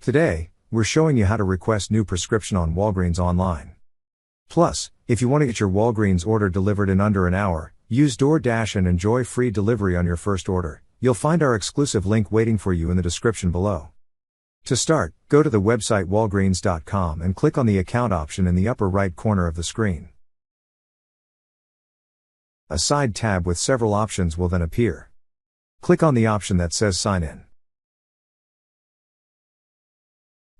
Today, we're showing you how to request new prescription on Walgreens online. Plus, if you want to get your Walgreens order delivered in under an hour, use DoorDash and enjoy free delivery on your first order. You'll find our exclusive link waiting for you in the description below. To start, go to the website walgreens.com and click on the account option in the upper right corner of the screen. A side tab with several options will then appear. Click on the option that says Sign In.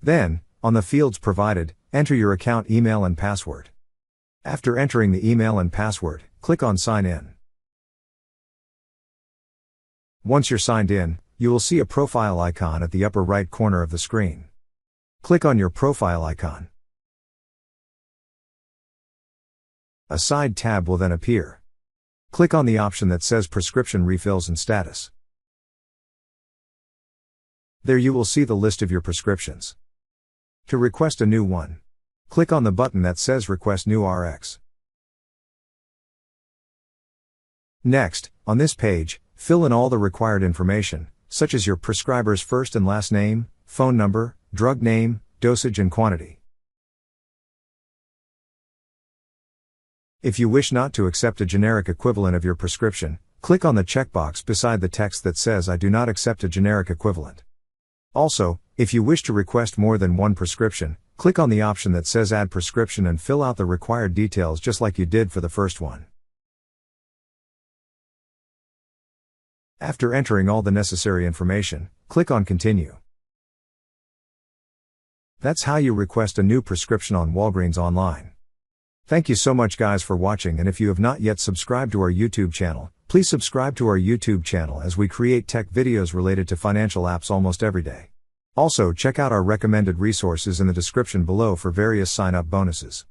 Then, on the fields provided, enter your account email and password. After entering the email and password, click on Sign In. Once you're signed in, you will see a profile icon at the upper right corner of the screen. Click on your profile icon. A side tab will then appear. Click on the option that says Prescription Refills and Status. There you will see the list of your prescriptions. To request a new one, click on the button that says Request New RX. Next, on this page, fill in all the required information, such as your prescriber's first and last name, phone number, drug name, dosage and quantity. If you wish not to accept a generic equivalent of your prescription, click on the checkbox beside the text that says I do not accept a generic equivalent. Also, if you wish to request more than one prescription, click on the option that says Add Prescription and fill out the required details just like you did for the first one. After entering all the necessary information, click on Continue. That's how you request a new prescription on Walgreens online. Thank you so much guys for watching, and if you have not yet subscribed to our YouTube channel, please subscribe to our YouTube channel as we create tech videos related to financial apps almost every day. Also check out our recommended resources in the description below for various sign-up bonuses.